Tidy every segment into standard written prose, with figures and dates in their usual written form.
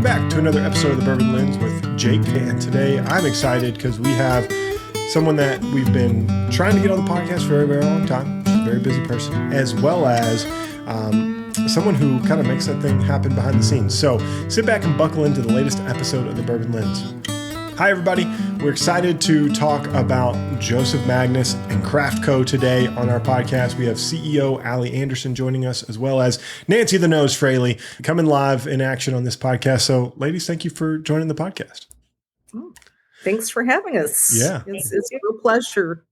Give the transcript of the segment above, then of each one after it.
Welcome back to another episode of the Bourbon Lens with Jake. And today I'm excited because we have someone that we've been trying to get on the podcast for a very, very long time. She's a very busy person, as well as someone who kind of makes that thing happen behind the scenes. So sit back and buckle into the latest episode of the Bourbon Lens. Hi, everybody. We're excited to talk about Joseph Magnus and CraftCo today on our podcast. We have CEO Allie Anderson joining us, as well as Nancy the Nose Fraley coming live in action on this podcast. So, ladies, thank you for joining the podcast. Thanks for having us. Yeah. It's a real pleasure.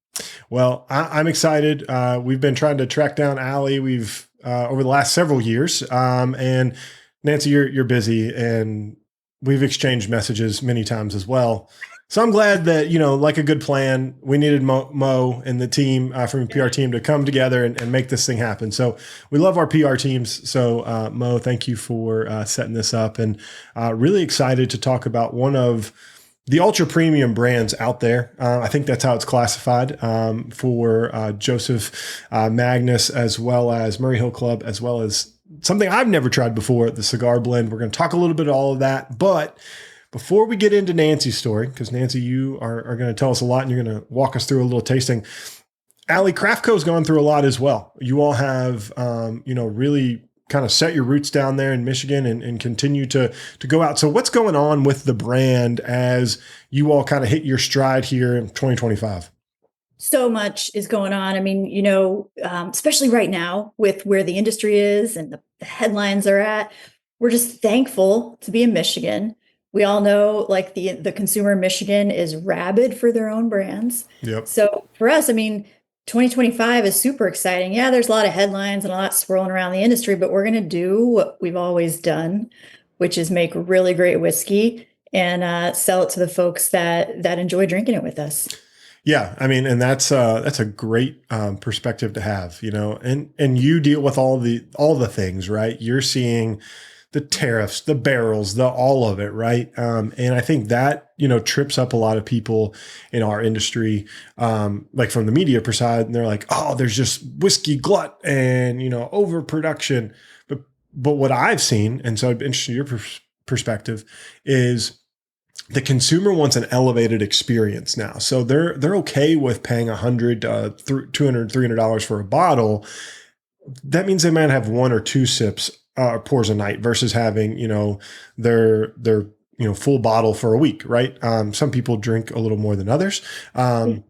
Well, I'm excited. We've been trying to track down Allie. We've over the last several years. And Nancy, you're busy, and we've exchanged messages many times as well. So I'm glad that, like a good plan, we needed Mo and the team from the PR team to come together and make this thing happen. So we love our PR teams. So Mo, thank you for setting this up, and really excited to talk about one of the ultra premium brands out there. I think that's how it's classified for Joseph Magnus, as well as Murray Hill Club, as well as something I've never tried before, the Cigar Blend. We're going to talk a little bit of all of that. But before we get into Nancy's story, because Nancy, you are going to tell us a lot and you're going to walk us through a little tasting. Allie, CraftCo's gone through a lot as well. You all have, really kind of set your roots down there in Michigan and continue to go out. So what's going on with the brand as you all kind of hit your stride here in 2025? So much is going on. I mean, especially right now with where the industry is and the headlines are at, we're just thankful to be in Michigan. We all know like the consumer in Michigan is rabid for their own brands. Yep. So for us, 2025 is super exciting. Yeah, there's a lot of headlines and a lot swirling around the industry, but we're going to do what we've always done, which is make really great whiskey and sell it to the folks that enjoy drinking it with us. Yeah, and that's a great perspective to have, and you deal with all the things, right? You're seeing the tariffs, the barrels, the all of it, right? And I think that trips up a lot of people in our industry, like from the media side, and they're like, oh, there's just whiskey glut and overproduction. But what I've seen, and so I'd be interested in your perspective, is the consumer wants an elevated experience now. So they're okay with paying $100, $200, $300 for a bottle. That means they might have one or two sips, pours a night versus having, their full bottle for a week, right? Some people drink a little more than others. And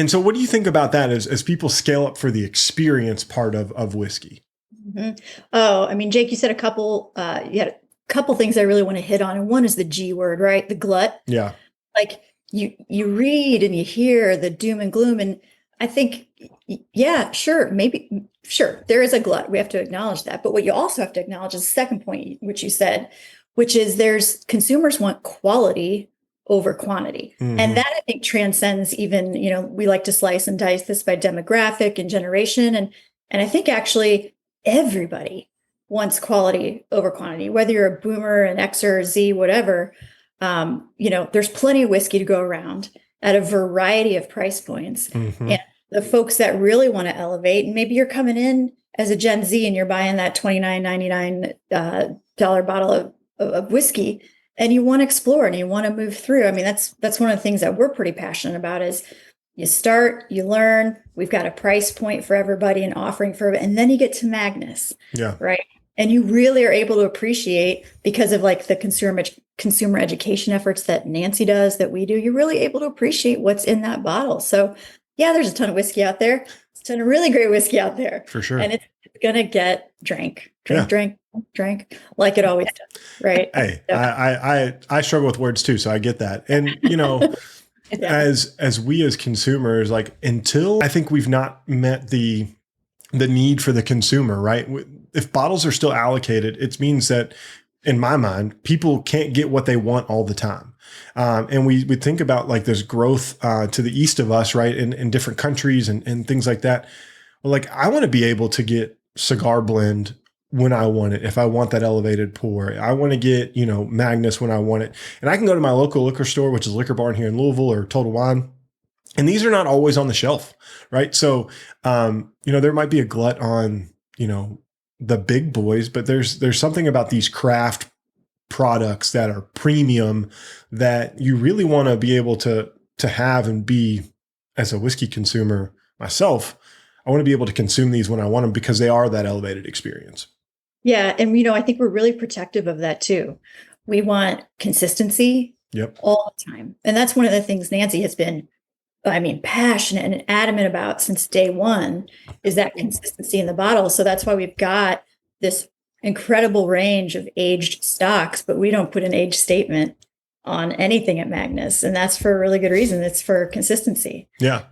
so what do you think about that as people scale up for the experience part of whiskey? Mm-hmm. Oh, Jake, you said you had a couple things I really want to hit on. And one is the G word, right? The glut. Yeah. Like you read and you hear the doom and gloom. And I think, yeah, sure, there is a glut. We have to acknowledge that. But what you also have to acknowledge is the second point, which you said, which is consumers want quality over quantity. Mm-hmm. And that I think transcends even, we like to slice and dice this by demographic and generation. And I think actually everybody wants quality over quantity, whether you're a boomer, an Xer, Z, whatever. There's plenty of whiskey to go around at a variety of price points. Mm-hmm. And the folks that really want to elevate, and maybe you're coming in as a Gen Z and you're buying that $29.99 bottle of whiskey, and you want to explore and you want to move through. That's one of the things that we're pretty passionate about is you start, you learn, we've got a price point for everybody, an offering for, and then you get to Magnus. Yeah. Right. And you really are able to appreciate, because of like the consumer education efforts that Nancy does, that we do, you're really able to appreciate what's in that bottle. So yeah, there's a ton of whiskey out there. There's a ton of really great whiskey out there. For sure. And it's going to get drink like it always does. Right. Hey, so. I struggle with words too. So I get that. And, yeah. as we as consumers, like until I think we've not met the need for the consumer, right? If bottles are still allocated, it means that in my mind, people can't get what they want all the time. And we think about like this growth to the east of us, right? In different countries and things like that. Well, like I want to be able to get Cigar Blend when I want it. If I want that elevated pour, I want to get, Magnus when I want it. And I can go to my local liquor store, which is Liquor Barn here in Louisville, or Total Wine. And these are not always on the shelf, right? So, there might be a glut on, the big boys, but there's something about these craft products that are premium that you really want to be able to have and be, as a whiskey consumer myself, I want to be able to consume these when I want them because they are that elevated experience. Yeah. And, I think we're really protective of that too. We want consistency all the time. And that's one of the things Nancy has been, passionate and adamant about since day one is that consistency in the bottle. So that's why we've got this incredible range of aged stocks, but we don't put an age statement on anything at Magnus. And that's for a really good reason. It's for consistency. Yeah.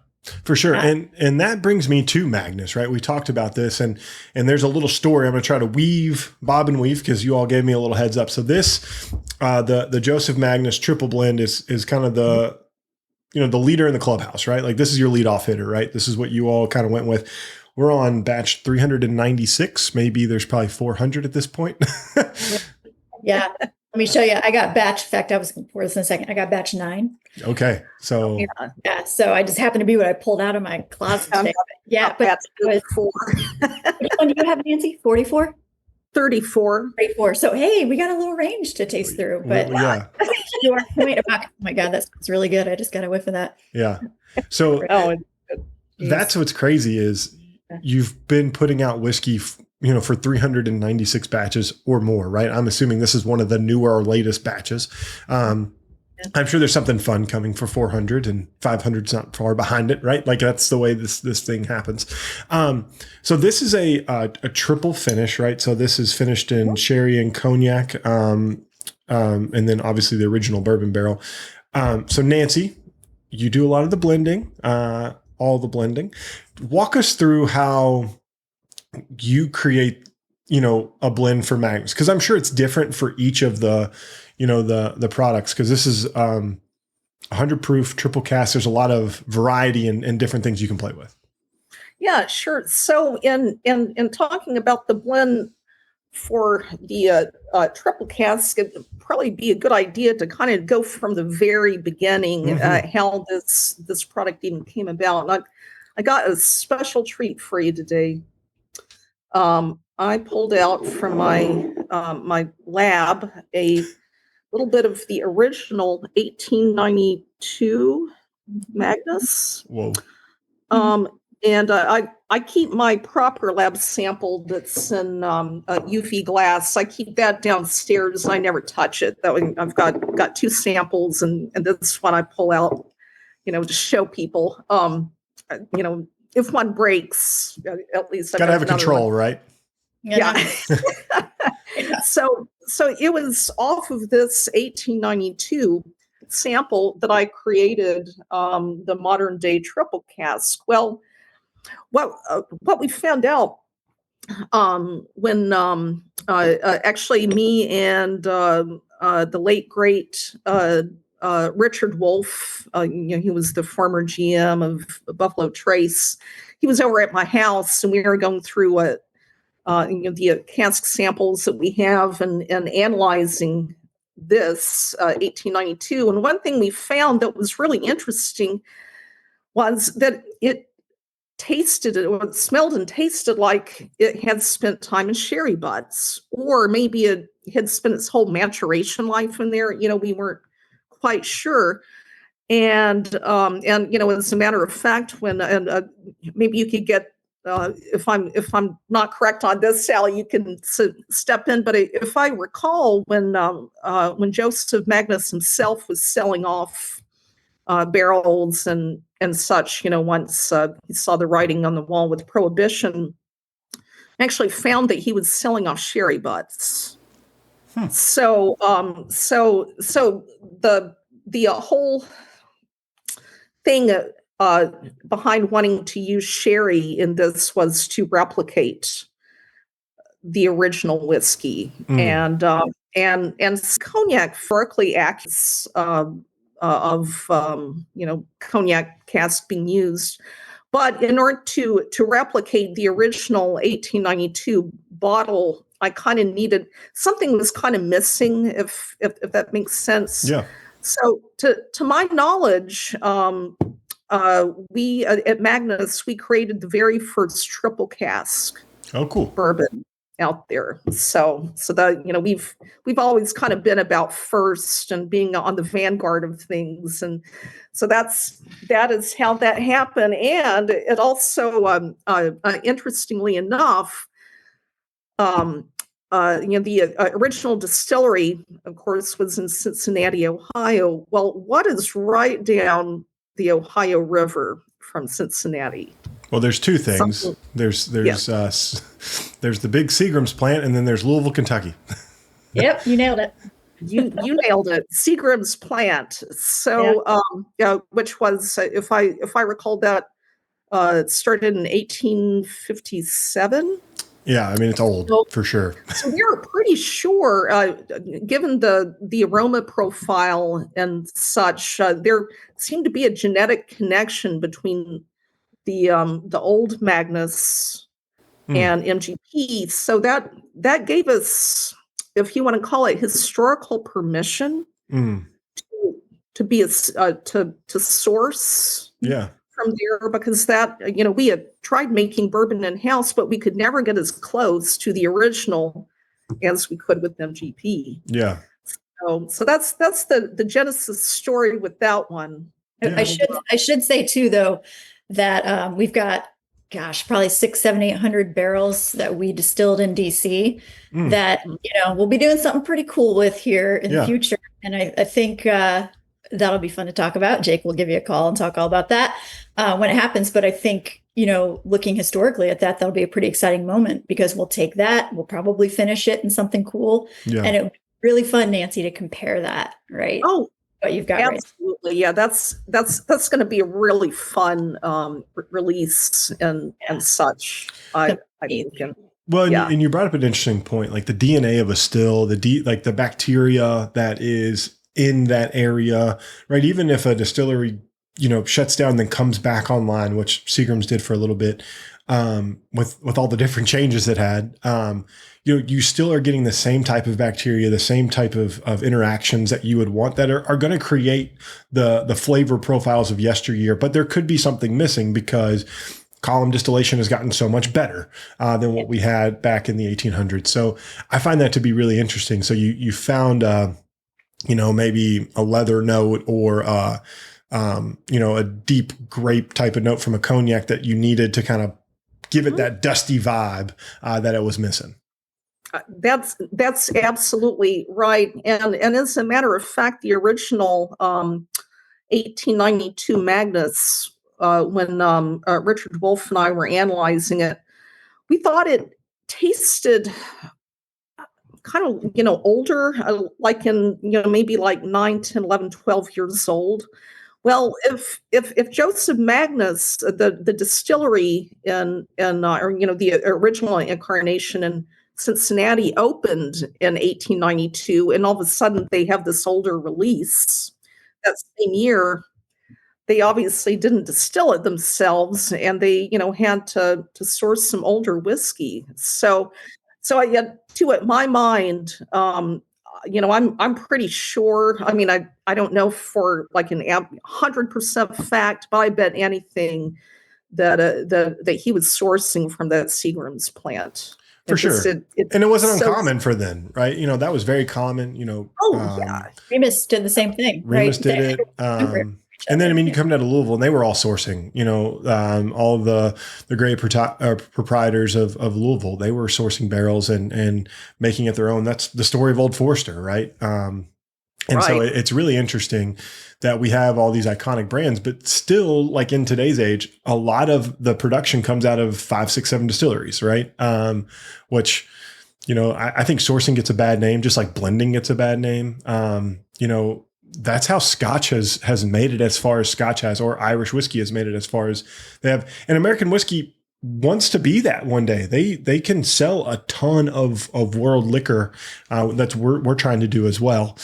For sure. And that brings me to Magnus, right? We talked about this and there's a little story. I'm going to try to bob and weave because you all gave me a little heads up. So this, the Joseph Magnus triple blend is kind of the leader in the clubhouse, right? Like this is your leadoff hitter, right? This is what you all kind of went with. We're on batch 396. Maybe there's probably 400 at this point. Yeah. Let me show you. I got batch. In fact, I was going to pour this in a second. I got batch 9. Okay. So yeah. So I just happened to be what I pulled out of my closet today. Yeah. But that's 4. Which one do you have, Nancy? 44? 34. 34. So, hey, we got a little range to taste through. But yeah. You are point about, oh my God, that's really good. I just got a whiff of that. Yeah. So that's what's crazy is you've been putting out whiskey for 396 batches or more, right? I'm assuming this is one of the newer or latest batches. I'm sure there's something fun coming for 400 and 500's not far behind it, right? Like that's the way this thing happens. So this is a triple finish, right? So this is finished in sherry and cognac, and then obviously the original bourbon barrel. So Nancy, you do a lot of the blending, all the blending. Walk us through how you create, a blend for Magnus, because I'm sure it's different for each of the, the products, because this is 100 proof triple cast. There's a lot of variety and different things you can play with. Yeah, sure. So in talking about the blend for the triple cask, it'd probably be a good idea to kind of go from the very beginning, how this product even came about. And I got a special treat for you today. I pulled out from my lab a little bit of the original 1892 Magnus. Whoa. And I keep my proper lab sample that's in UV glass. I keep that downstairs. I never touch it. That way I've got 2 samples, and this one I pull out, to show people. If one breaks, at least I've got to have a control, one. Right? Yeah. So it was off of this 1892 sample that I created the modern day triple cask. Well, what we found out when actually me and the late great Richard Wolf, he was the former GM of Buffalo Trace. He was over at my house, and we were going through the cask samples that we have and analyzing this 1892. And one thing we found that was really interesting was that it smelled and tasted like it had spent time in sherry butts, or maybe it had spent its whole maturation life in there. We weren't quite sure. And as a matter of fact, when maybe you could get if I'm not correct on this, Sally, you can step in. But if I recall, when Joseph Magnus himself was selling off barrels and such, once he saw the writing on the wall with prohibition, actually found that he was selling off sherry butts. So the whole thing behind wanting to use sherry in this was to replicate the original whiskey, and cognac historically acts of cognac cask being used, but in order to replicate the original 1892 bottle, I kind of needed something was kind of missing, if that makes sense. Yeah. So to my knowledge, we at Magnus, we created the very first triple cask. Oh, cool. Bourbon. out there. So that, we've always kind of been about first and being on the vanguard of things. And so that is how that happened. And it also, interestingly enough, the original distillery, of course, was in Cincinnati, Ohio. Well, what is right down the Ohio River from Cincinnati? Well, there's two things. Something. There's the big Seagram's plant, and then there's Louisville, Kentucky. Yep, you nailed it. You nailed it. Seagram's plant. So, which was, if I recall that, it started in 1857. Yeah, I mean, it's old for sure. So we were pretty sure, given the aroma profile and such, there seemed to be a genetic connection between the old Magnus and MGP. So that gave us, if you want to call it, historical permission to be to source. Yeah. From there, because that, we had tried making bourbon in-house, but we could never get as close to the original as we could with MGP. Yeah. So that's the genesis story with that one. Yeah. I should say too, though, that we've got, probably 600, 700, 800 barrels that we distilled in DC that, we'll be doing something pretty cool with here in the future. And I think that'll be fun to talk about. Jake will give you a call and talk all about that when it happens. But I think, looking historically at that, that'll be a pretty exciting moment because we'll take that, we'll probably finish it in something cool. Yeah. And it would be really fun, Nancy, to compare that, right? Oh, what you've got. Absolutely. Right. Yeah, that's going to be a really fun release and such. I think. Well, and you brought up an interesting point, like the DNA of a still, like the bacteria that is in that area, right? Even if a distillery, shuts down, then comes back online, which Seagram's did for a little bit, with all the different changes it had, you still are getting the same type of bacteria, the same type of interactions that you would want that are going to create the flavor profiles of yesteryear. But there could be something missing because column distillation has gotten so much better than what we had back in the 1800s. So I find that to be really interesting. So you found maybe a leather note or, a deep grape type of note from a cognac that you needed to kind of give it that dusty vibe that it was missing. That's absolutely right. And as a matter of fact, the original 1892 Magnus, when Richard Wolff and I were analyzing it, we thought it tasted kind of, older, like in, maybe like 9, 10, 11, 12 years old. Well, if Joseph Magnus, the distillery or the original incarnation in Cincinnati opened in 1892, and all of a sudden they have this older release that same year, they obviously didn't distill it themselves, and they, had to source some older whiskey. So I get to it. My mind, I'm pretty sure. I mean, I don't know for like 100% fact, but I bet anything that he was sourcing from that Seagram's plant. For sure. And it wasn't uncommon for then, right? That was very common, yeah. Remus did the same thing. Remus did it. And then, you come down to Louisville and they were all sourcing, all of the great proprietors of Louisville, they were sourcing barrels and making it their own. That's the story of Old Forester, right? So it's really interesting that we have all these iconic brands, but still, like in today's age, a lot of the production comes out of 5, 6, 7 distilleries, right? Which, I think sourcing gets a bad name, just like blending gets a bad name. That's how Scotch has made it as far as Scotch has, or Irish whiskey has made it as far as they have. And American whiskey wants to be that one day. They can sell a ton of world liquor. That's we're trying to do as well.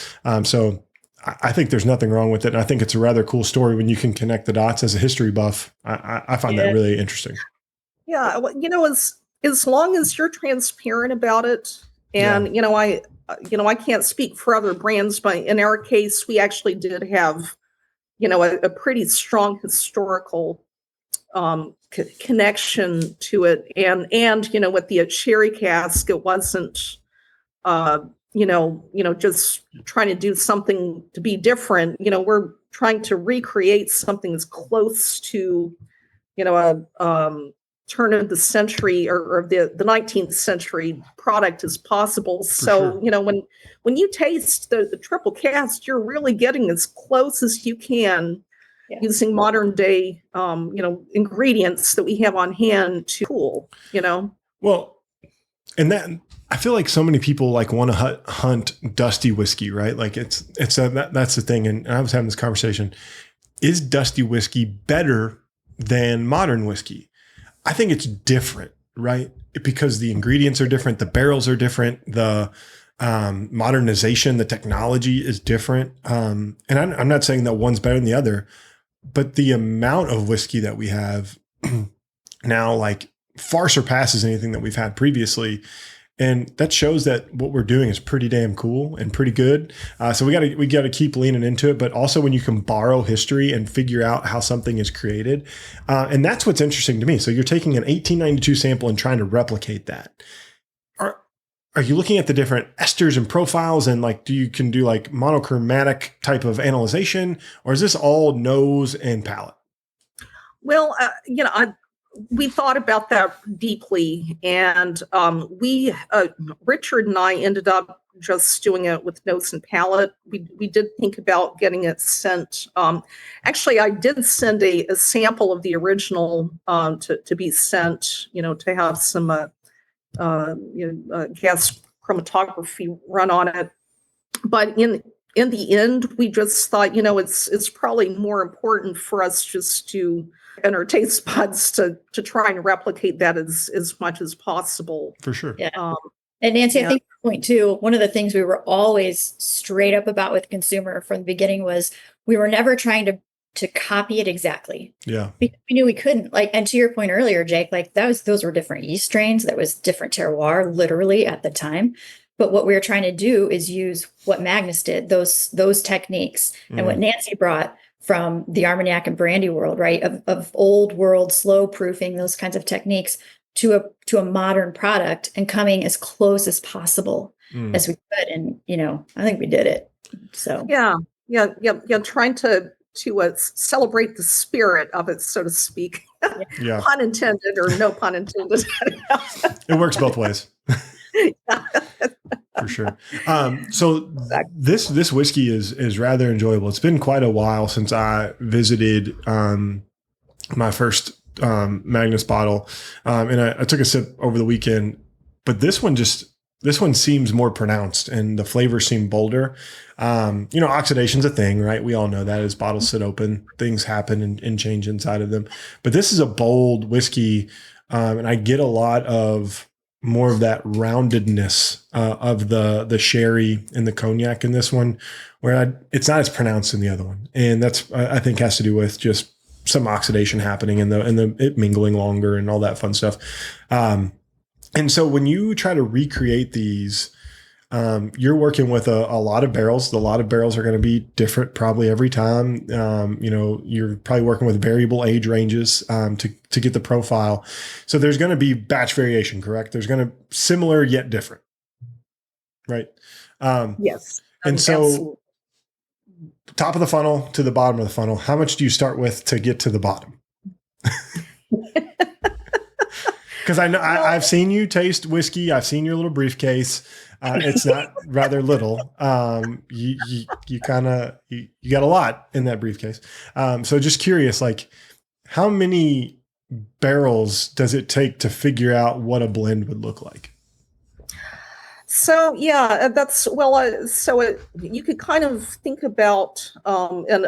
So I think there's nothing wrong with it. And I think it's a rather cool story when you can connect the dots as a history buff. I find that really interesting. Yeah. Well, as long as you're transparent about it, and, I can't speak for other brands, but in our case, we actually did have, a pretty strong historical connection to it, and with the sherry cask, it wasn't just trying to do something to be different. We're trying to recreate something as close to a turn of the century or the 19th century product as possible. So sure. when you taste the triple cast, you're really getting as close as you can using modern day ingredients that we have on hand to cool. Well, and that I feel like so many people like want to hunt dusty whiskey, right? Like that's the thing. And I was having this conversation: is dusty whiskey better than modern whiskey? I think it's different, right? Because the ingredients are different, the barrels are different, the modernization, the technology is different. And I'm not saying that one's better than the other, but the amount of whiskey that we have now, like, far surpasses anything that we've had previously. And that shows that what we're doing is pretty damn cool and pretty good. So we got to keep leaning into it. But also when you can borrow history and figure out how something is created, and that's what's interesting to me. So you're taking an 1892 sample and trying to replicate that. Are you looking at the different esters and profiles and like you can do like monochromatic type of analyzation, or is this all nose and palate? Well, we thought about that deeply, and Richard and I ended up just doing it with nose and palate. We did think about getting it sent. Actually, I did send a sample of the original to be sent, to have some gas chromatography run on it. But in the end, we just thought, it's probably more important for us just to and our taste buds to try and replicate that as much as possible. For sure. Yeah. And Nancy, I think point two, one of the things we were always straight up about with consumer from the beginning was we were never trying to copy it exactly. Yeah. We knew we couldn't. Like, and to your point earlier, Jake, like those were different yeast strains. That was different terroir literally at the time. But what we were trying to do is use what Magnus did, those techniques, and what Nancy brought from the Armagnac and brandy world, right? Of old world slow proofing, those kinds of techniques to a modern product and coming as close as possible as we could. And, I think we did it. So yeah. Trying to celebrate the spirit of it, so to speak. Yeah. Pun intended or no pun intended. It works both ways. For sure. So this whiskey is rather enjoyable. It's been quite a while since I visited my first Magnus bottle, and I took a sip over the weekend. But this one seems more pronounced, and the flavors seem bolder. Oxidation's a thing, right? We all know that as bottles sit open, things happen and change inside of them. But this is a bold whiskey, and I get a lot of more of that roundedness of the sherry and the cognac in this one, where it's not as pronounced in the other one, and that's I think has to do with just some oxidation happening and it mingling longer and all that fun stuff. And so when you try to recreate these, you're working with a lot of barrels. A lot of barrels are going to be different probably every time. You're probably working with variable age ranges to get the profile. So there's going to be batch variation, correct? There's going to similar yet different, right? Yes. And so absolutely. Top of the funnel to the bottom of the funnel, how much do you start with to get to the bottom? Because I know I've seen you taste whiskey. I've seen your little briefcase. It's not rather little. You got a lot in that briefcase. So just curious, like how many barrels does it take to figure out what a blend would look like? So you could kind of think about and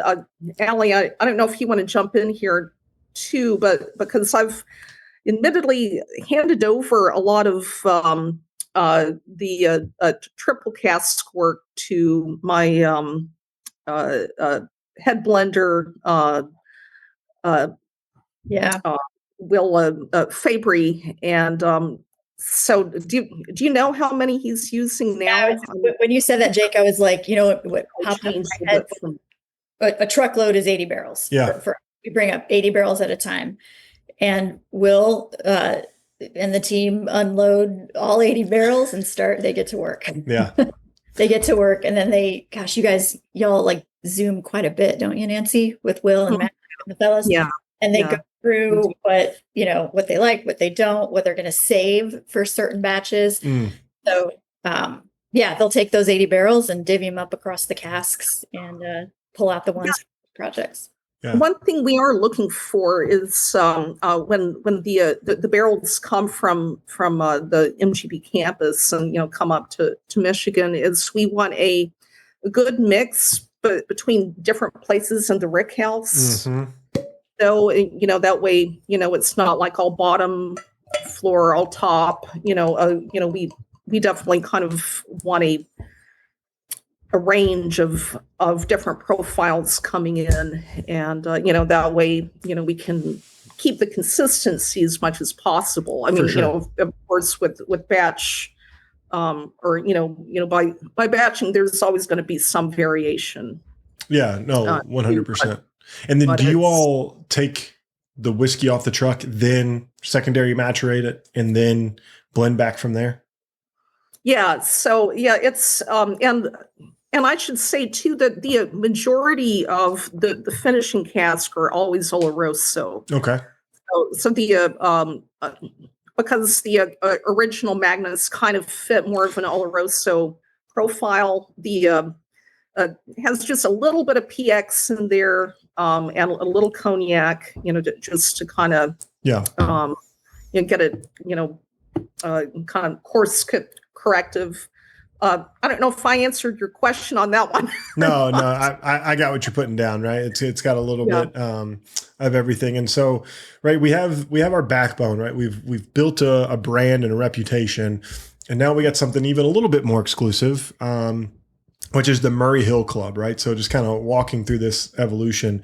Allie, I don't know if you want to jump in here too, but because I've admittedly handed over a lot of the triple cask work to my head blender, Will Fabry, and so do you know how many he's using now? Yeah, when you said that, Jake, I was like, what popped in my head, a truckload is 80 barrels. Yeah. We bring up 80 barrels at a time. and Will and the team unload all 80 barrels and they get to work. Yeah. They get to work, and then y'all like Zoom quite a bit, don't you, Nancy, with Will and Matt and the fellas? Yeah. And they go through what they like, what they don't, what they're going to save for certain batches. So, they'll take those 80 barrels and divvy them up across the casks and pull out the ones for projects. Yeah. One thing we are looking for is when the barrels come from the MGP campus and come up to Michigan, is we want a good mix between different places in the rick house. Mm-hmm. So that way it's not like all bottom floor, all top. We definitely kind of want a range of different profiles coming in, and that way we can keep the consistency as much as possible. I mean, sure. Of course with batch or by batching, there's always going to be some variation. Yeah, no, 100%. And then do you all take the whiskey off the truck, then secondary macerate it, and then blend back from there? Yeah. So it's and I should say too that the majority of the finishing cask are always Oloroso. Okay. So the because the original Magnus kind of fit more of an Oloroso profile. The has just a little bit of PX in there and a little cognac, just to kind of get it, kind of course corrective. I don't know if I answered your question on that one. No, I got what you're putting down, right? It's got a little bit of everything. And so, right, we have our backbone, right? We've built a brand and a reputation, and now we got something even a little bit more exclusive, which is the Murray Hill Club, right? So just kind of walking through this evolution.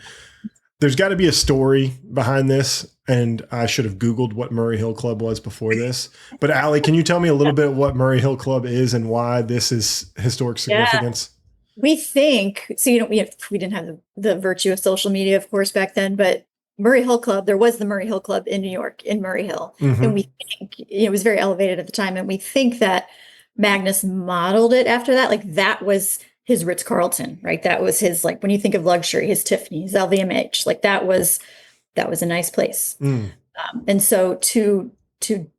There's got to be a story behind this, and I should have Googled what Murray Hill Club was before this. But Allie, can you tell me a little bit what Murray Hill Club is and why this is historic significance? We think, so we didn't have the virtue of social media, of course, back then, but Murray Hill Club, there was the Murray Hill Club in New York, in Murray Hill. Mm-hmm. And we think it was very elevated at the time. And we think that Magnus modeled it after that. Like that was his Ritz-Carlton, right? That was his, like, when you think of luxury, his Tiffany, his LVMH, like that was a nice place. And so to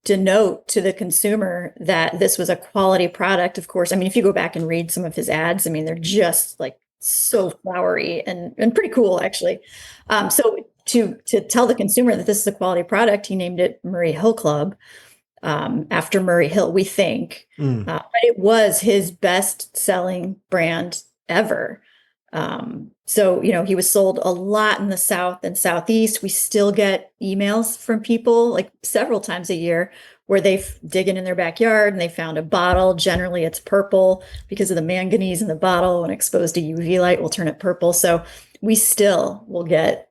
denote to the consumer that this was a quality product, of course, I mean, if you go back and read some of his ads, I mean, they're just like so flowery and pretty cool, actually. So to tell the consumer that this is a quality product, he named it Murray Hill Club. After Murray Hill, we think, but it was his best-selling brand ever. So he was sold a lot in the South and Southeast. We still get emails from people like several times a year where they digging in their backyard and they found a bottle. Generally, it's purple because of the manganese in the bottle. When exposed to UV light, will turn it purple. So we still will get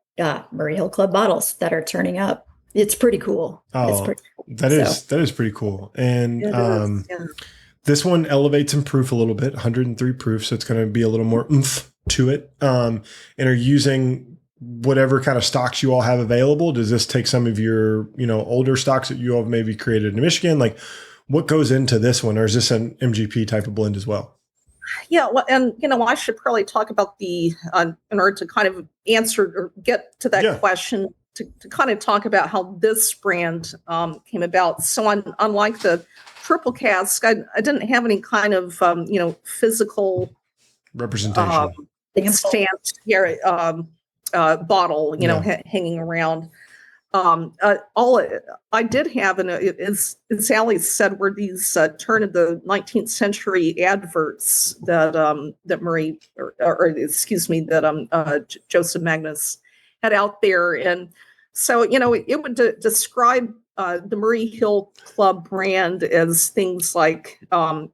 Murray Hill Club bottles that are turning up. It's pretty cool. Oh, that is pretty cool. And this one elevates in proof a little bit, 103 proof. So it's going to be a little more oomph to it. And are using whatever kind of stocks you all have available. Does this take some of your, older stocks that you all have maybe created in Michigan? Like what goes into this one? Or is this an MGP type of blend as well? Yeah, well, and I should probably talk about the in order to kind of answer or get to that question, to kind of talk about how this brand came about. So unlike the triple cask, I didn't have any kind of physical representation, stamped bottle, hanging around. All I did have, and as Allie said, were these turn of the 19th century adverts that Murray, or excuse me, that Joseph Magnus had out there, and so it would describe the Murray Hill Club brand as things like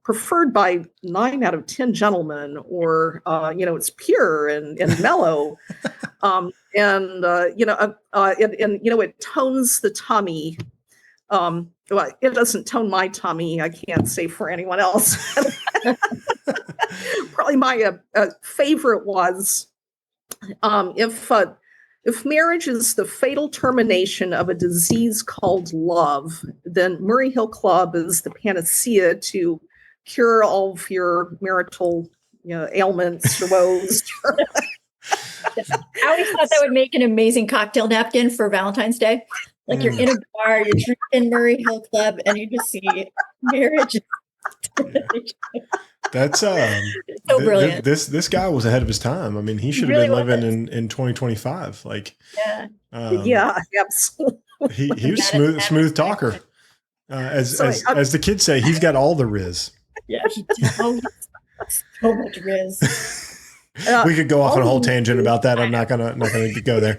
preferred by 9 out of 10 gentlemen, or it's pure and mellow. It tones the tummy. Well, it doesn't tone my tummy. I can't say for anyone else. Probably my favorite was if if marriage is the fatal termination of a disease called love, then Murray Hill Club is the panacea to cure all of your marital, ailments or woes. I always thought that would make an amazing cocktail napkin for Valentine's Day. Like you're in a bar, you're drinking Murray Hill Club, and you just see marriage. That's so brilliant. This guy was ahead of his time. I mean, he should have really been living in 2025. Like, Yeah, absolutely. He was smooth talker. As the kids say, he's got all the Riz. Yeah, he does. Oh, so much Riz. We could go off on a whole tangent about that. I'm not gonna go there.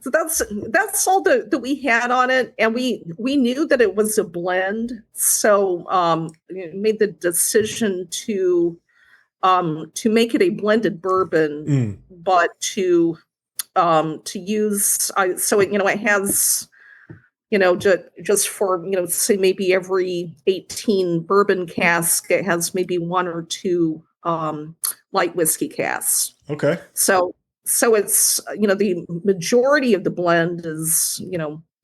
So that's all that we had on it, and we knew that it was a blend, so made the decision to make it a blended bourbon, but to use so it has just for say maybe every 18 bourbon cask it has maybe 1 or 2 light whiskey casks. Okay. So it's, the majority of the blend is,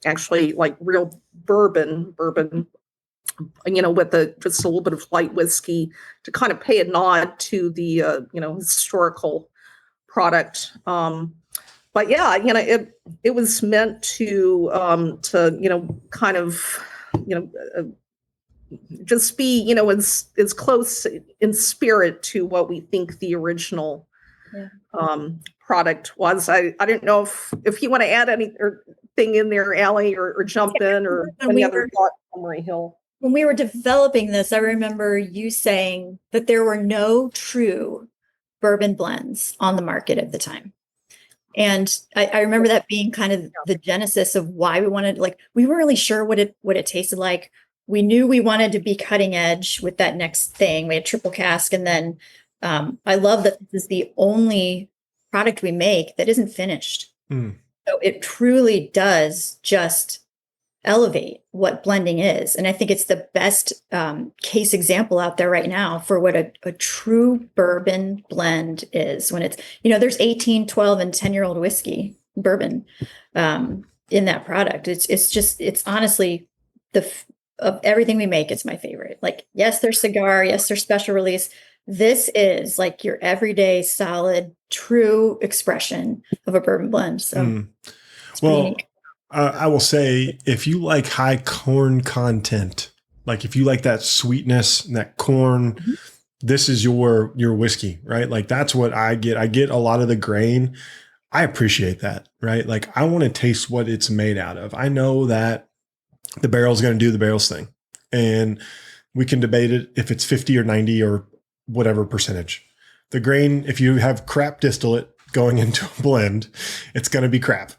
actually like real bourbon, with just a little bit of light whiskey to kind of pay a nod to the, historical product. But yeah, it was meant to kind of, just be, as close in spirit to what we think the original product was. I don't know if you want to add anything in there, Allie, or jump in, or any other thought on Murray Hill. When we were developing this, I remember you saying that there were no true bourbon blends on the market at the time. And I remember that being kind of the genesis of why we wanted, we weren't really sure what it tasted like. We knew we wanted to be cutting edge with that next thing. We had triple cask, and then I love that this is the only product we make that isn't finished. So it truly does just elevate what blending is. And I think it's the best case example out there right now for what a true bourbon blend is. When it's, there's 18, 12, and 10-year-old whiskey bourbon in that product. It's honestly of everything we make, it's my favorite. Like, yes, there's cigar, yes, there's special release. This is like your everyday, solid, true expression of a bourbon blend. So, well, I will say, if you like high corn content, like if you like that sweetness and that corn, this is your whiskey, right? Like that's what I get. I get a lot of the grain. I appreciate that, right? Like I want to taste what it's made out of. I know that the barrel is going to do the barrel's thing, and we can debate it if it's 50 or 90 or whatever percentage. The grain, if you have crap distillate going into a blend, it's going to be crap.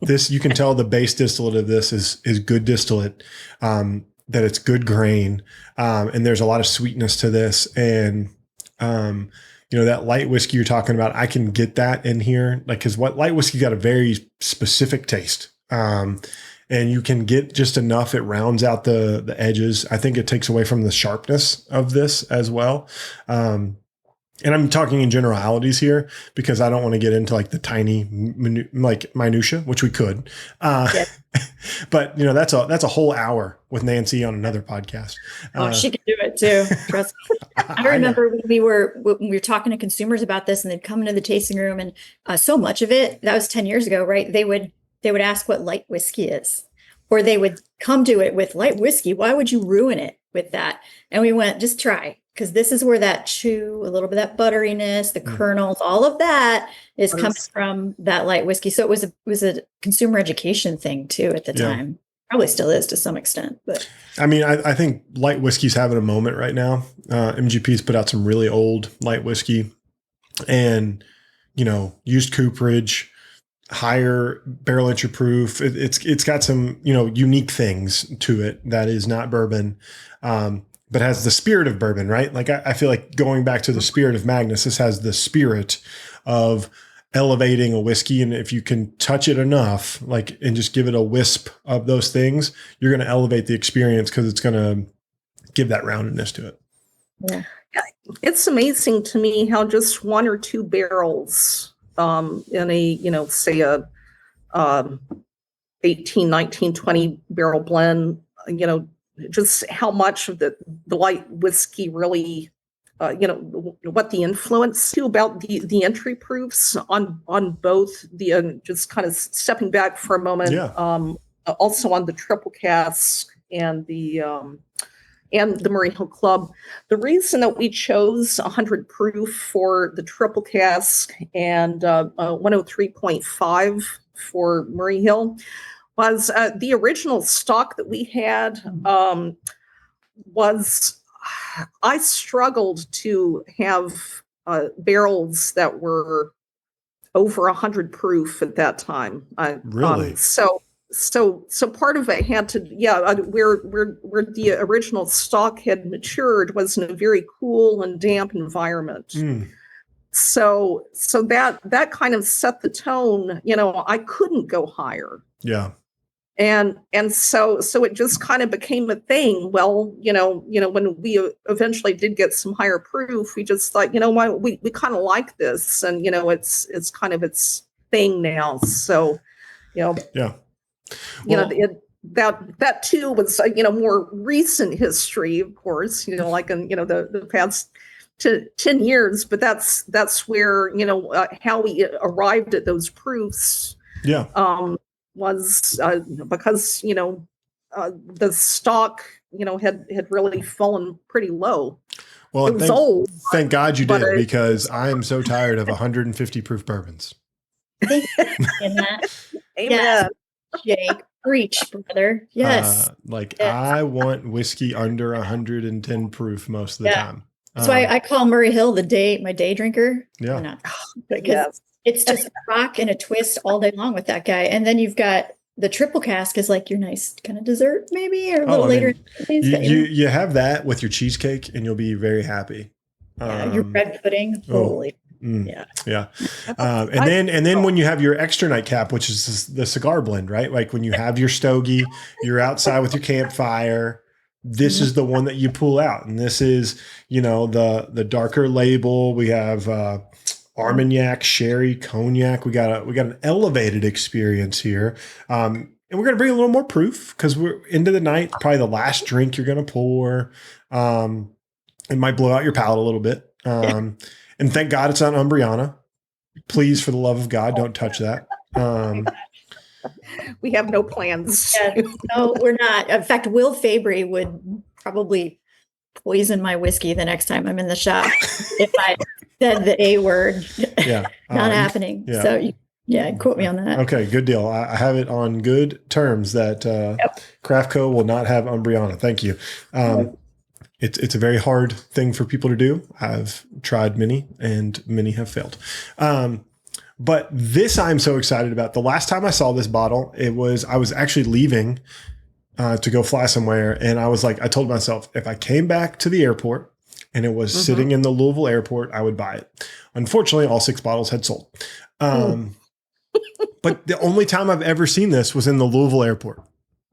This, you can tell the base distillate of this is good distillate, that it's good grain. And there's a lot of sweetness to this. And, that light whiskey you're talking about, I can get that in here. Like, cause what light whiskey got a very specific taste. And you can get just enough. It rounds out the edges. I think it takes away from the sharpness of this as well. And I'm talking in generalities here because I don't want to get into like the tiny minutia, which we could. But that's a whole hour with Nancy on another podcast. She can do it too. Trust me. I remember when we were talking to consumers about this, and they'd come into the tasting room, and so much of it, that was 10 years ago, right? They would ask what light whiskey is, or they would come to it with light whiskey. Why would you ruin it with that? And we went, just try. Because this is where that chew, a little bit of that butteriness, the kernels, all of that is coming from that light whiskey. So it was a consumer education thing too at the time. Probably still is to some extent. But I mean, I think light whiskey's having a moment right now. MGP's put out some really old light whiskey, and used cooperage, higher barrel entry proof. It's got some unique things to it that is not bourbon. But has the spirit of bourbon, right? Like I feel like going back to the spirit of Magnus, this has the spirit of elevating a whiskey. And if you can touch it enough, and just give it a wisp of those things, you're going to elevate the experience because it's going to give that roundedness to it. Yeah. It's amazing to me how just 1 or 2 barrels in a, say a 18, 19, 20 barrel blend, just how much of the light whiskey really, what the influence too about the entry proofs on both the, just kind of stepping back for a moment, Yeah. also on the triple cask and the Murray Hill Club. The reason that we chose 100 proof for the triple cask and 103.5 for Murray Hill was the original stock that we had was, I struggled to have barrels that were over 100 proof at that time. Really? So part of it had to, where the original stock had matured was in a very cool and damp environment. So that kind of set the tone. I couldn't go higher. Yeah. And so it just kind of became a thing. Well, when we eventually did get some higher proof, we just thought, what, we kind of like this, and it's kind of its thing now. So, Yeah. Well, that too was more recent history, of course. Like in the past 10 years, but that's where how we arrived at those proofs. Yeah. Was because the stock had really fallen pretty low. Well, it was old. Thank God you did, because I am so tired of 150 proof bourbons. Thank you for that. Amen. Yes, Jake, preach, brother. Yes. I want whiskey under 110 proof most of the time. That's why I call Murray Hill my day drinker. Yeah. Because it's just a rock and a twist all day long with that guy. And then you've got the triple cask is like your nice kind of dessert, maybe, or a little later. You have that with your cheesecake and you'll be very happy. Your bread pudding. Holy. Yeah. And then when you have your extra nightcap, which is the cigar blend, right? Like when you have your stogie, you're outside with your campfire. This is the one that you pull out. And this is, the darker label. We have Armagnac, sherry, cognac. We got an elevated experience here. And we're going to bring a little more proof because we're into the night, probably the last drink you're going to pour. It might blow out your palate a little bit. And thank God it's on Umbriana. Please, for the love of God, don't touch that. We have no plans. No, we're not. In fact, Will Fabry would probably poison my whiskey the next time I'm in the shop if I said the A word. Yeah. Not happening. Yeah. So, quote me on that. Okay, good deal. I have it on good terms that CraftCo will not have Umbriana. Thank you. It's a very hard thing for people to do. I've tried many, and many have failed. But this I'm so excited about. The last time I saw this bottle, I was actually leaving to go fly somewhere. And I told myself, if I came back to the airport and it was sitting in the Louisville airport, I would buy it. Unfortunately, all 6 bottles had sold. But the only time I've ever seen this was in the Louisville airport.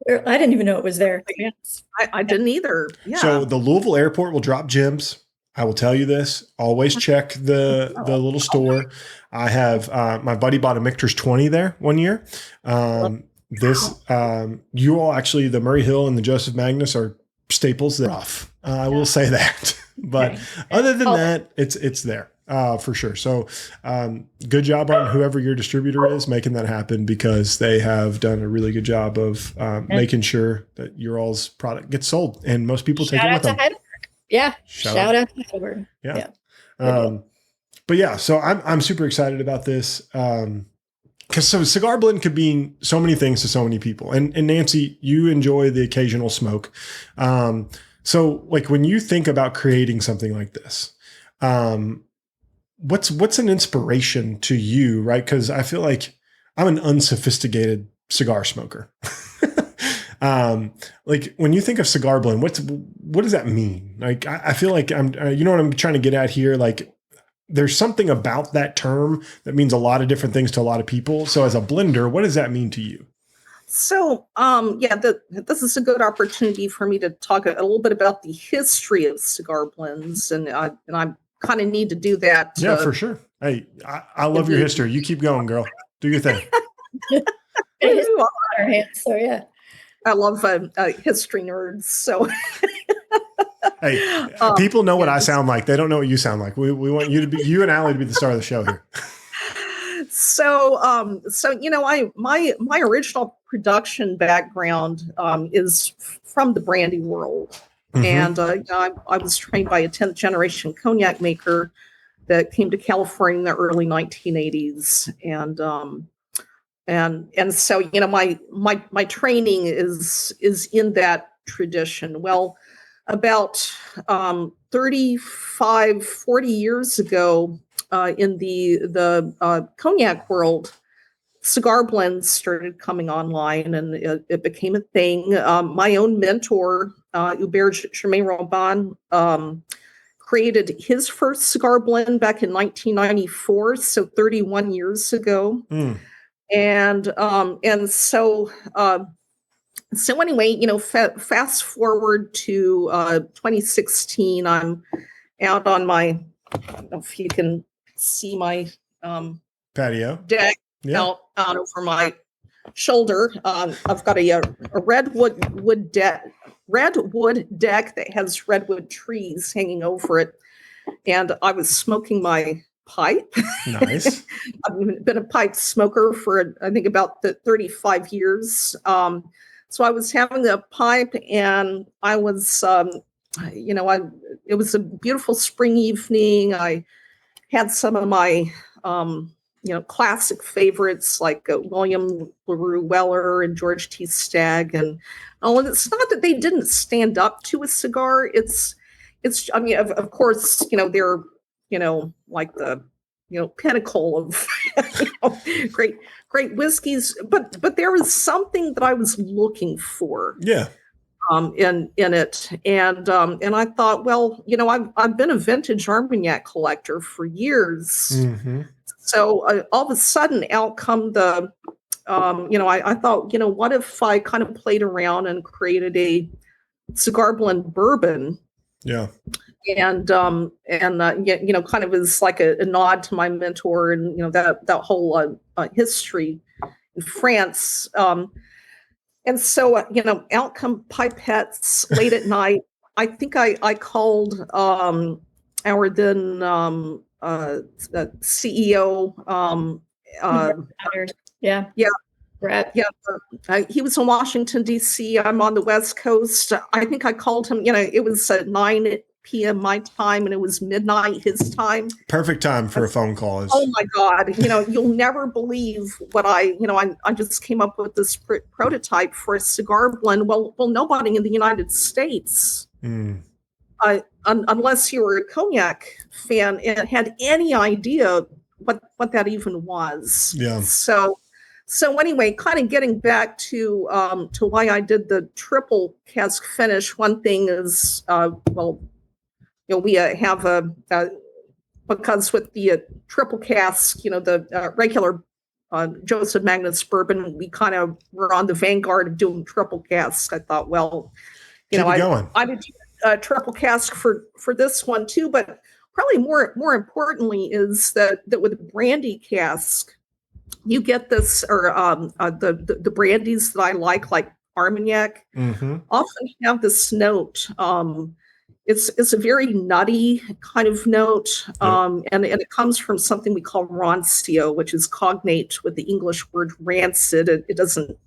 I didn't even know it was there. Yes. I didn't either. Yeah. So the Louisville airport will drop gems. I will tell you this. Always check the little store. I have my buddy bought a Michter's 20 there one year. You all actually, the Murray Hill and the Joseph Magnus are staples. They're off. I will say that. But other than that, it's there for sure. So good job on whoever your distributor is making that happen, because they have done a really good job of making sure that your all's product gets sold, and most people take it with them. Yeah. Shout out to Heidelberg. Yeah. But yeah, so I'm super excited about this. Because cigar blend could mean so many things to so many people. And Nancy, you enjoy the occasional smoke. So like when you think about creating something like this, what's an inspiration to you, right? Because I feel like I'm an unsophisticated cigar smoker. Like when you think of cigar blend, what does that mean? Like, I feel like you know what I'm trying to get at here? Like there's something about that term that means a lot of different things to a lot of people. So as a blender, what does that mean to you? So, this is a good opportunity for me to talk a little bit about the history of cigar blends. And I kind of need to do that. Yeah, for sure. Hey, I love your history. You keep going, girl. Do your thing. On our hands, so yeah. I love history nerds. So, Hey, people know what I sound like. They don't know what you sound like. We want you and Allie to be the star of the show here. So, my original production background is from the brandy world, and I was trained by a 10th generation cognac maker that came to California in the early 1980s, and so my training is in that tradition. Well, about 35, 40 years ago, in the cognac world, cigar blends started coming online, and it became a thing. My own mentor, Hubert Germain Robin, created his first cigar blend back in 1994, so 31 years ago. And so anyway, fast forward to 2016. I'm out on my, I don't know if you can see my patio deck out over my shoulder. I've got a redwood deck that has redwood trees hanging over it, and I was smoking my pipe. Nice. I've been a pipe smoker for I think about 35 years. So I was having a pipe, and I was, it was a beautiful spring evening. I had some of my, classic favorites like William LaRue Weller and George T. Stagg, and it's not that they didn't stand up to a cigar. It's. I mean, of course, they're, like the, pinnacle of great whiskeys, but there was something that I was looking for. Yeah. In it, and I thought, well, I've been a vintage Armagnac collector for years, so all of a sudden, out come the, I thought, what if I kind of played around and created a cigar blend bourbon. Yeah. And kind of as like a nod to my mentor and, that whole history in France. And so, out come pipettes late at night. I think I called our then CEO. Yeah. Brett. Yeah, he was in Washington, D.C. I'm on the West Coast. I think I called him, it was 9 p.m. my time, and it was midnight his time. Perfect time for a phone call. Oh my God. You'll never believe what I just came up with this prototype for a cigar blend. Well, nobody in the United States, unless you were a cognac fan, had any idea what that even was. Yeah. So anyway, kind of getting back to why I did the triple cask finish. One thing is, we have because with the triple cask, the regular Joseph Magnus bourbon, we kind of were on the vanguard of doing triple cask. I thought, well, I did a triple cask for this one too, but probably more importantly is that with a brandy cask, you get this, or the brandies that I like Armagnac, often have this note. It's a very nutty kind of note, and it comes from something we call rancio, which is cognate with the English word rancid. It doesn't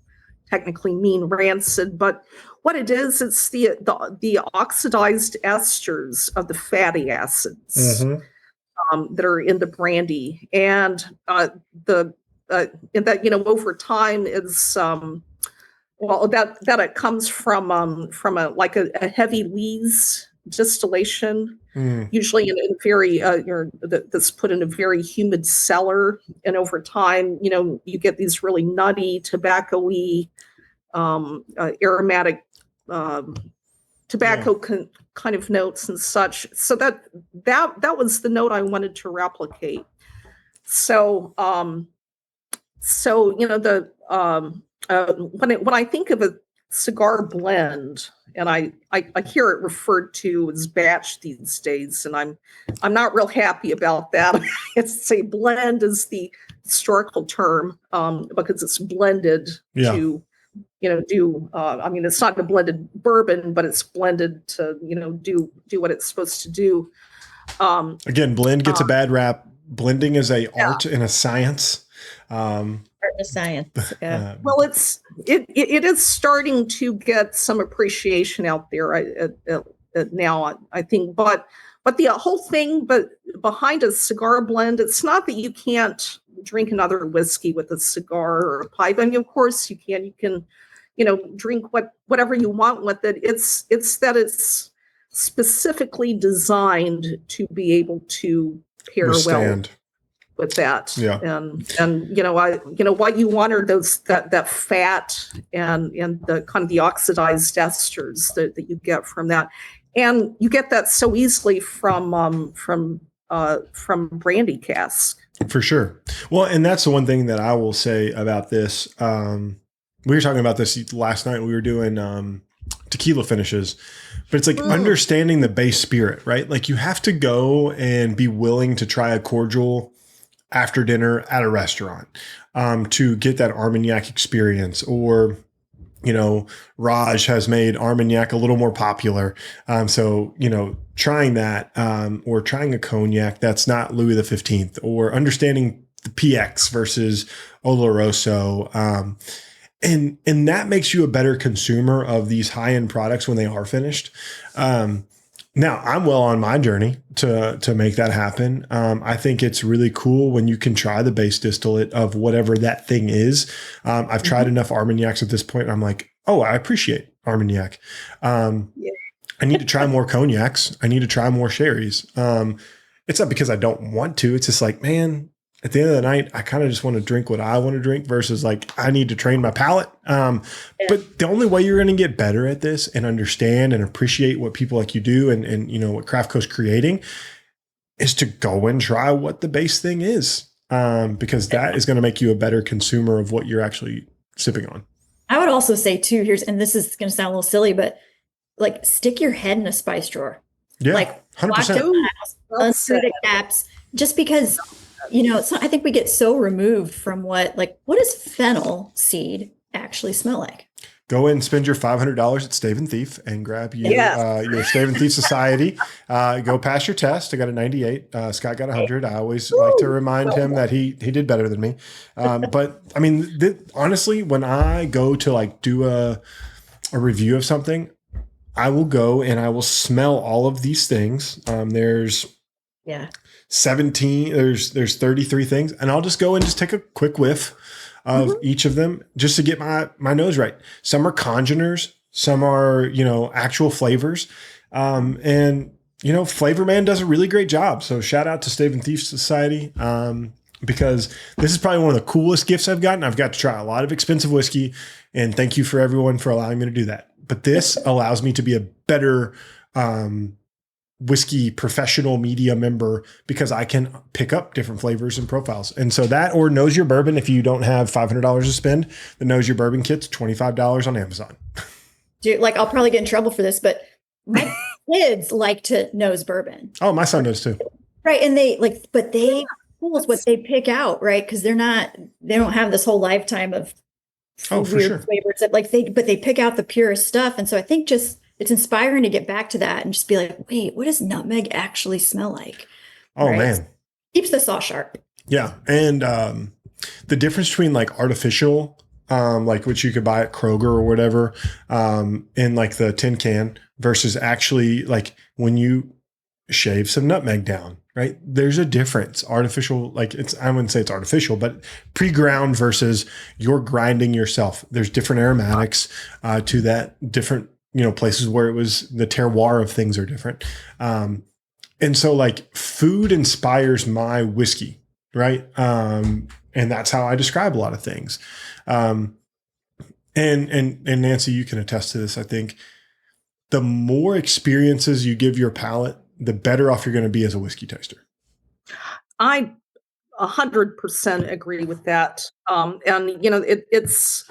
technically mean rancid, but what it is, it's the oxidized esters of the fatty acids that are in the brandy, and that over time is that it comes from a heavy lees distillation, usually in a very that's put in a very humid cellar, and over time you get these really nutty, tobacco-y, aromatic tobacco kind of notes and such. So that was the note I wanted to replicate. So when I think of a Cigar Blend, and I hear it referred to as batch these days, and I'm not real happy about that. It's a blend is the historical term, because it's blended to do. I mean, it's not a blended bourbon, but it's blended to do what it's supposed to do. Again, blend gets a bad rap. Blending is a art and a science. Art and science. Yeah. Well, it is starting to get some appreciation out there now, I think. But the whole thing, but behind a cigar blend, it's not that you can't drink another whiskey with a cigar or a pipe. I mean, of course you can. You can, drink whatever you want with it. It's that it's specifically designed to be able to pair well with that. Yeah. And what you want are those that fat and the kind of the oxidized esters that you get from that. And you get that so easily from brandy cask. For sure. Well, and that's the one thing that I will say about this. We were talking about this last night. We were doing tequila finishes, but it's like understanding the base spirit, right? Like you have to go and be willing to try a cordial after dinner at a restaurant to get that Armagnac experience. Or, Raj has made Armagnac a little more popular. So, trying that or trying a cognac that's not Louis XV, or understanding the PX versus Oloroso. And that makes you a better consumer of these high-end products when they are finished. Now, I'm well on my journey to make that happen. I think it's really cool when you can try the base distillate of whatever that thing is. I've tried enough Armagnacs at this point, and I'm like, oh, I appreciate Armagnac. I need to try more cognacs. I need to try more sherries. It's not because I don't want to. It's just like, man, at the end of the night, I kind of just want to drink what I want to drink versus like I need to train my palate. But the only way you're going to get better at this and understand and appreciate what people like you do and what CraftCo's creating is to go and try what the base thing is, because that is going to make you a better consumer of what you're actually sipping on. I would also say too, and this is going to sound a little silly, but like stick your head in a spice drawer. Yeah, like 100%. Unscrew the caps, just because. I think we get so removed from what does fennel seed actually smell like? Go and spend your $500 at Stave and Thief and grab your Stave and Thief Society. Go pass your test. I got a 98. Scott got 100. I always like to remind him that he did better than me. But I mean, honestly, when I go to do a review of something, I will go and I will smell all of these things. There's 17, there's 33 things, and I'll just go and just take a quick whiff of each of them just to get my nose right. Some are congeners, some are, actual flavors. And Flavor Man does a really great job. So shout out to Stave and Thief Society. Because this is probably one of the coolest gifts I've gotten. I've got to try a lot of expensive whiskey, and thank you for everyone for allowing me to do that. But this allows me to be a better, whiskey professional media member because I can pick up different flavors and profiles. And so that, or Knows Your Bourbon, if you don't have $500 to spend, the Knows Your Bourbon kit's $25 on Amazon. Dude, I'll probably get in trouble for this, but my kids like to nose bourbon. Oh, my son does too. Right. And they what they pick out, right? Because they don't have this whole lifetime of weird flavors that but they pick out the purest stuff. And so I think it's inspiring to get back to that and just be like, wait, what does nutmeg actually smell like? Oh, right? Man. Keeps the sauce sharp. Yeah. And the difference between artificial, which you could buy at Kroger or whatever, in the tin can versus actually when you shave some nutmeg down, right? There's a difference. Artificial, I wouldn't say it's artificial, but pre-ground versus you're grinding yourself. There's different aromatics to that, different places where it was the terroir of things are different. And so food inspires my whiskey, right? And that's how I describe a lot of things. And Nancy, you can attest to this. I think the more experiences you give your palate, the better off you're going to be as a whiskey taster. I 100% agree with that. And it's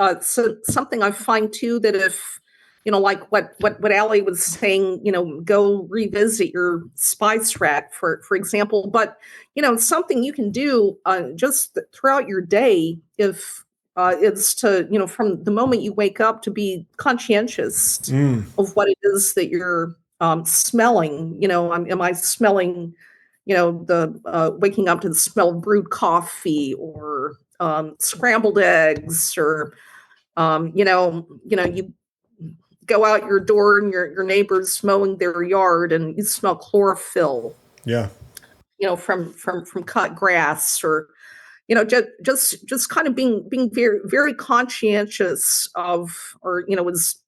something I find too, that if like what Allie was saying, go revisit your spice rack, for example. But something you can do just throughout your day, if it's to from the moment you wake up, to be conscientious of what it is that you're smelling. Am I smelling the waking up to the smell of brewed coffee, or scrambled eggs, or you go out your door and your neighbor's mowing their yard and you smell chlorophyll. Yeah. From cut grass, or just kind of being very, very conscientious of, or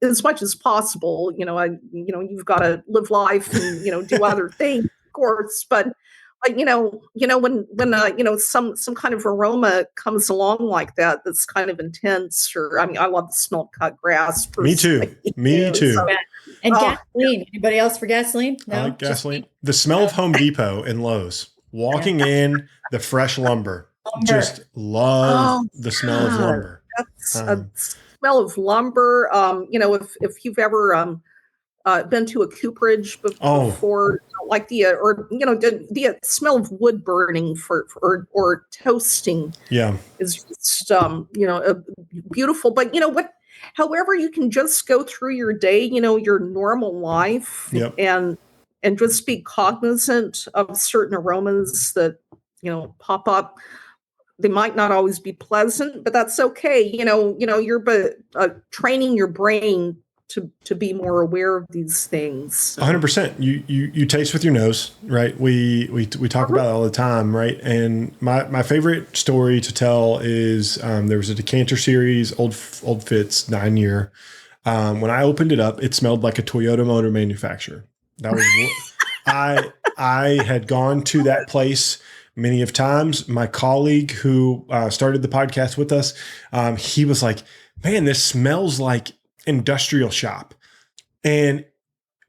as much as possible. You've got to live life and do other things, of course, but when some kind of aroma comes along like that, that's kind of intense. Or I love the smell of cut grass. Me too. Me too. So, and gasoline. Anybody else for gasoline? No, I like gasoline. The smell of Home Depot and Lowe's. Walking in the fresh lumber. Just love the smell of lumber. That's a smell of lumber. If you've ever been to a cooperage before, like the smell of wood burning or toasting, is just beautiful. But what? However, you can just go through your day, your normal life, and just be cognizant of certain aromas that pop up. They might not always be pleasant, but that's okay. You're training your brain to be more aware of these things. 100%. You taste with your nose, right? We talk about it all the time, right? And my favorite story to tell is there was a decanter series, old Fitz 9-year. When I opened it up, it smelled like a Toyota motor manufacturer. That was I had gone to that place many of times. My colleague who started the podcast with us, he was like, "Man, this smells like industrial shop." And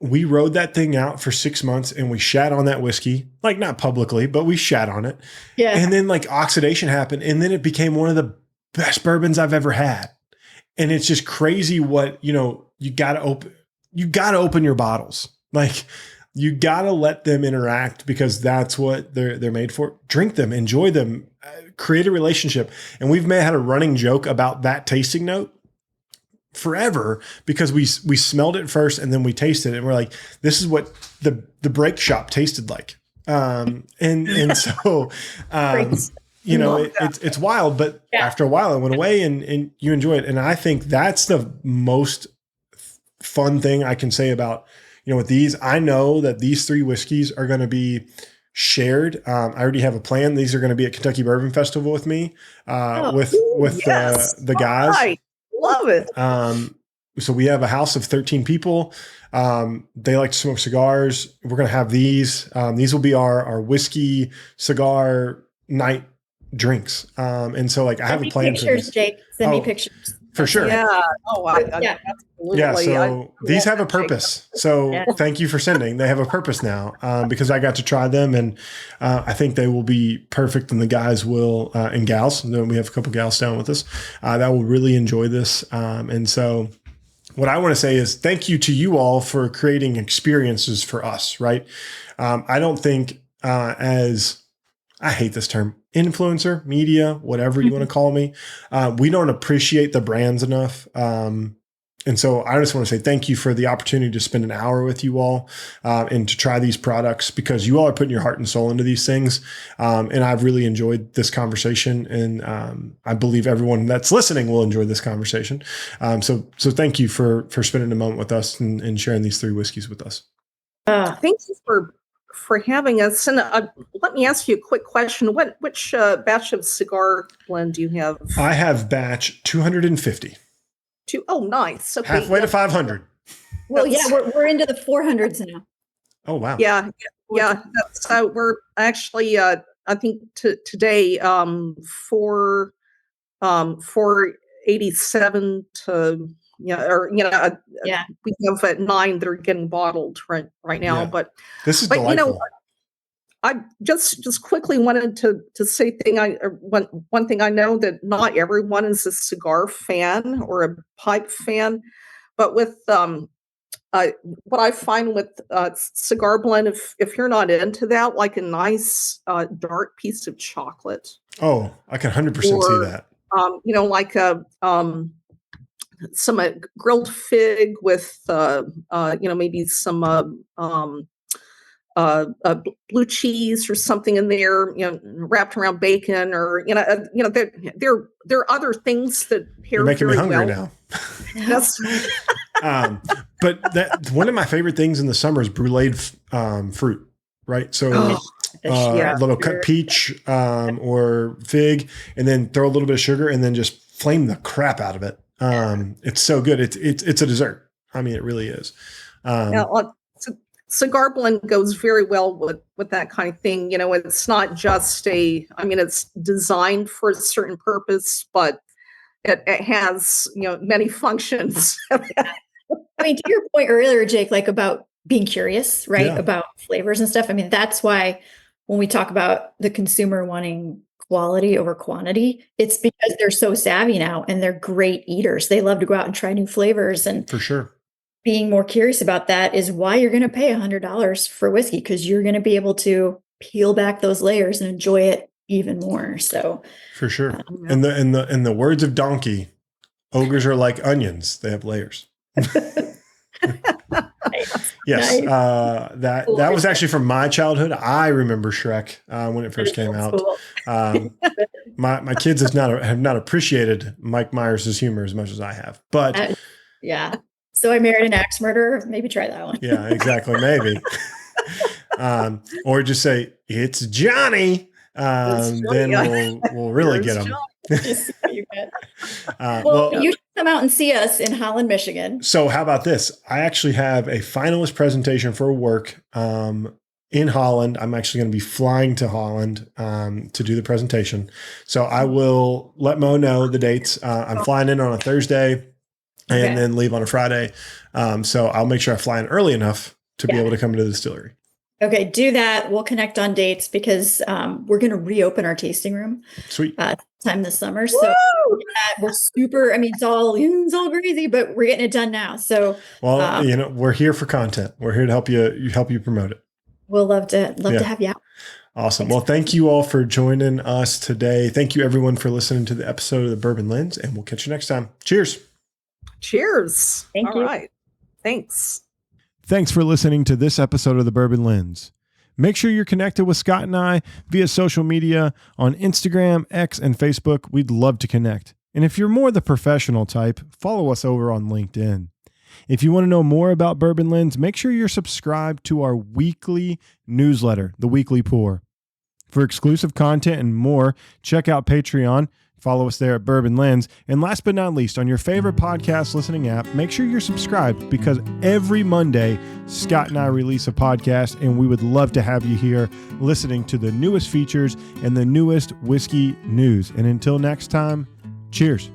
we rode that thing out for 6 months, and we shat on that whiskey, like not publicly, but we shat on it. Yeah. And then like oxidation happened, and then it became one of the best bourbons I've ever had. And it's just crazy what, you gotta open your bottles. Like, you gotta let them interact, because that's what they're made for. Drink them, enjoy them, create a relationship. And we've had a running joke about that tasting note forever, because we smelled it first and then we tasted it, and we're like, this is what the brake shop tasted like. And so it's wild, but after a while it went away, and you enjoy it. And I think that's the most fun thing I can say about with these. I know that these 3 whiskeys are going to be shared. I already have a plan. These are going to be at Kentucky Bourbon Festival with me, with the guys. I love it. So we have a house of 13 people. They like to smoke cigars. We're going to have these. These will be our whiskey cigar night drinks. And so I have a plan for this. Jake. Send me pictures. For sure. Yeah. Oh, wow. Yeah. Absolutely. Yeah. So these have a purpose. So thank you for sending. They have a purpose now, because I got to try them, and I think they will be perfect. And the guys will, and gals, we have a couple gals down with us, that will really enjoy this. And so what I want to say is thank you to you all for creating experiences for us. Right. I don't think I hate this term, influencer, media, whatever you want to call me. We don't appreciate the brands enough. And so I just want to say thank you for the opportunity to spend an hour with you all, and to try these products, because you all are putting your heart and soul into these things. And I've really enjoyed this conversation, and I believe everyone that's listening will enjoy this conversation. So thank you for spending a moment with us and sharing these 3 whiskeys with us. Thank you for having us. And let me ask you a quick question. Which batch of Cigar Blend do you have? I have batch 250. Oh, nice. Okay. Halfway to 500. Well, we're into the 400s now. Oh, wow. Yeah. So we're actually, I think today, 487 to, we have at 9 that are getting bottled right now. Yeah. But this is delightful. I just quickly wanted to say one thing. I know that not everyone is a cigar fan or a pipe fan, but with what I find with Cigar Blend, if you're not into that, like a nice dark piece of chocolate. Oh, I can 100% see that. Like some grilled fig with maybe some blue cheese or something in there, wrapped around bacon, or there are other things that pair. You're making me very hungry well. now. That's But that one of my favorite things in the summer is bruleed fruit, right? So a little cut peach or fig, and then throw a little bit of sugar, and then just flame the crap out of it. It's so good. It's a dessert. I mean, it really is. Cigar Blend goes very well with that kind of thing. It's not just it's designed for a certain purpose, but it has, many functions. I mean, to your point earlier, Jake, like about being curious, right? Yeah. About flavors and stuff. I mean, that's why when we talk about the consumer wanting quality over quantity, it's because they're so savvy now and they're great eaters. They love to go out and try new flavors. And For sure. Being more curious about that is why you're going to pay $100 for whiskey, because you're going to be able to peel back those layers and enjoy it even more. So for sure. In the words of Donkey, ogres are like onions. They have layers. Yes. Nice. That was actually from my childhood. I remember Shrek when it first came out. My kids have not appreciated Mike Myers' humor as much as I have, but yeah. So I Married an Axe Murderer. Maybe try that one. Yeah, exactly. Maybe. Or just say, it's Johnny. Then we'll really get them. Well, you should come out and see us in Holland, Michigan. So how about this? I actually have a finalist presentation for work in Holland. I'm actually going to be flying to Holland to do the presentation. So I will let Mo know the dates. I'm flying in on a Thursday and then leave on a Friday. So I'll make sure I fly in early enough to be able to come to the distillery. Okay, do that. We'll connect on dates because we're going to reopen our tasting room. Sweet. Time this summer. So we're super, it's all crazy, but we're getting it done now. So, we're here for content. We're here to help you promote it. We'll love to have you out. Awesome. Thanks. Well, thank you all for joining us today. Thank you everyone for listening to the episode of the Bourbon Lens, and we'll catch you next time. Cheers. Cheers. Thank you. All right. Thanks. Thanks for listening to this episode of the Bourbon Lens. Make sure you're connected with Scott and I via social media on Instagram, X, and Facebook. We'd love to connect. And if you're more the professional type, follow us over on LinkedIn. If you want to know more about Bourbon Lens, make sure you're subscribed to our weekly newsletter, The Weekly Pour. For exclusive content and more, check out Patreon. Follow us there at Bourbon Lens. And last but not least, on your favorite podcast listening app, make sure you're subscribed because every Monday, Scott and I release a podcast, and we would love to have you here listening to the newest features and the newest whiskey news. And until next time, cheers.